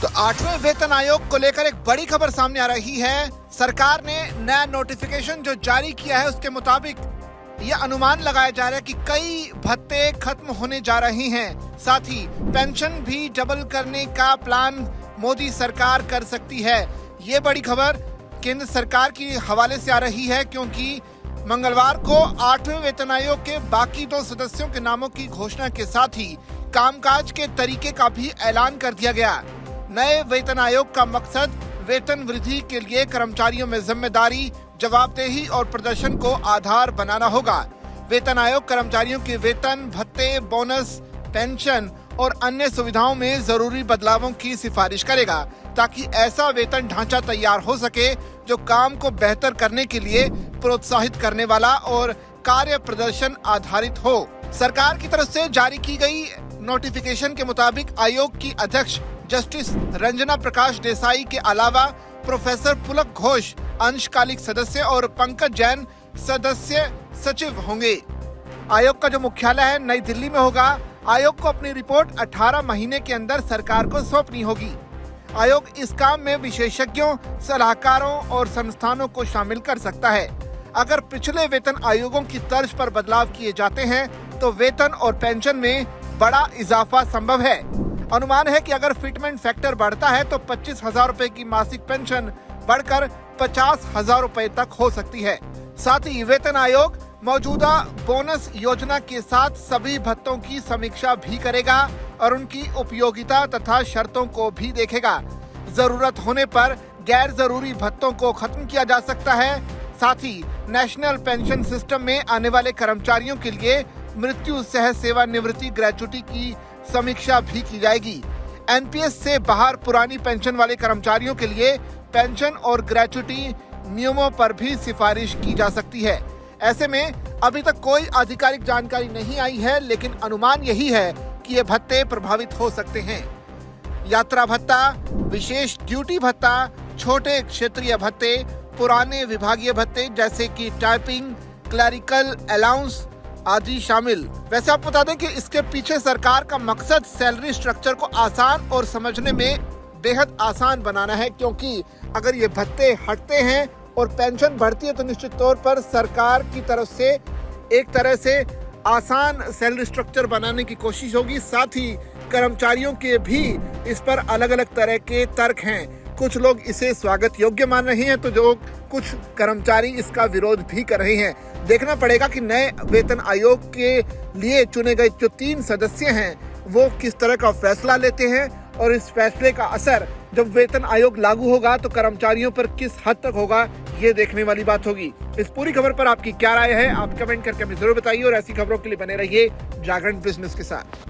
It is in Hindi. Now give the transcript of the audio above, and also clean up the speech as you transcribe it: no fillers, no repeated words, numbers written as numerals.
तो 8वें वेतन आयोग को लेकर एक बड़ी खबर सामने आ रही है। सरकार ने नया नोटिफिकेशन जो जारी किया है उसके मुताबिक ये अनुमान लगाया जा रहा है कि कई भत्ते खत्म होने जा रहे हैं। साथ ही पेंशन भी डबल करने का प्लान मोदी सरकार कर सकती है। ये बड़ी खबर केंद्र सरकार की हवाले से आ रही है, क्योंकि मंगलवार को 8वें वेतन आयोग के बाकी 2 सदस्यों के नामों की घोषणा के साथ ही कामकाज के तरीके का भी ऐलान कर दिया गया। नए वेतन आयोग का मकसद वेतन वृद्धि के लिए कर्मचारियों में जिम्मेदारी, जवाबदेही और प्रदर्शन को आधार बनाना होगा। वेतन आयोग कर्मचारियों के वेतन, भत्ते, बोनस, पेंशन और अन्य सुविधाओं में जरूरी बदलावों की सिफारिश करेगा, ताकि ऐसा वेतन ढांचा तैयार हो सके जो काम को बेहतर करने के लिए प्रोत्साहित करने वाला और कार्य प्रदर्शन आधारित हो। सरकार की तरफ से जारी की गई नोटिफिकेशन के मुताबिक आयोग की अध्यक्ष जस्टिस रंजना प्रकाश देसाई के अलावा प्रोफेसर पुलक घोष अंशकालिक सदस्य और पंकज जैन सदस्य सचिव होंगे। आयोग का जो मुख्यालय है नई दिल्ली में होगा। आयोग को अपनी रिपोर्ट 18 महीने के अंदर सरकार को सौंपनी होगी। आयोग इस काम में विशेषज्ञों, सलाहकारों और संस्थानों को शामिल कर सकता है। अगर पिछले वेतन आयोगों की तर्ज पर बदलाव किए जाते हैं तो वेतन और पेंशन में बड़ा इजाफा संभव है। अनुमान है कि अगर फिटमेंट फैक्टर बढ़ता है तो 25,000 रुपए की मासिक पेंशन बढ़कर 50,000 रुपए तक हो सकती है। साथ ही वेतन आयोग मौजूदा बोनस योजना के साथ सभी भत्तों की समीक्षा भी करेगा और उनकी उपयोगिता तथा शर्तों को भी देखेगा। जरूरत होने पर गैर जरूरी भत्तों को खत्म किया जा सकता है। साथ ही नेशनल पेंशन सिस्टम में आने वाले कर्मचारियों के लिए मृत्यु सह सेवानिवृत्ति ग्रेच्युटी की समीक्षा भी की जाएगी। एनपीएस से बाहर पुरानी पेंशन वाले कर्मचारियों के लिए पेंशन और ग्रेच्युटी नियमों पर भी सिफारिश की जा सकती है। ऐसे में अभी तक कोई आधिकारिक जानकारी नहीं आई है, लेकिन अनुमान यही है कि ये भत्ते प्रभावित हो सकते हैं। यात्रा भत्ता, विशेष ड्यूटी भत्ता, छोटे क्षेत्रीय भत्ते, पुराने विभागीय भत्ते जैसे कि टाइपिंग, क्लरिकल अलाउंस आदि शामिल। वैसे आप बता दें कि इसके पीछे सरकार का मकसद सैलरी स्ट्रक्चर को आसान और समझने में बेहद आसान बनाना है, क्योंकि अगर ये भत्ते हटते हैं और पेंशन बढ़ती है तो निश्चित तौर पर सरकार की तरफ से एक तरह से आसान सैलरी स्ट्रक्चर बनाने की कोशिश होगी। साथ ही कर्मचारियों के भी इस पर अलग अलग तरह के तर्क हैं। कुछ लोग इसे स्वागत योग्य मान रहे हैं तो जो कुछ कर्मचारी इसका विरोध भी कर रहे हैं। देखना पड़ेगा कि नए वेतन आयोग के लिए चुने गए जो 3 सदस्य हैं वो किस तरह का फैसला लेते हैं और इस फैसले का असर जब वेतन आयोग लागू होगा तो कर्मचारियों पर किस हद तक होगा, ये देखने वाली बात होगी। इस पूरी खबर पर आपकी क्या राय है, आप कमेंट करके हमें जरूर बताइए और ऐसी खबरों के लिए बने रहिए जागरण बिजनेस के साथ।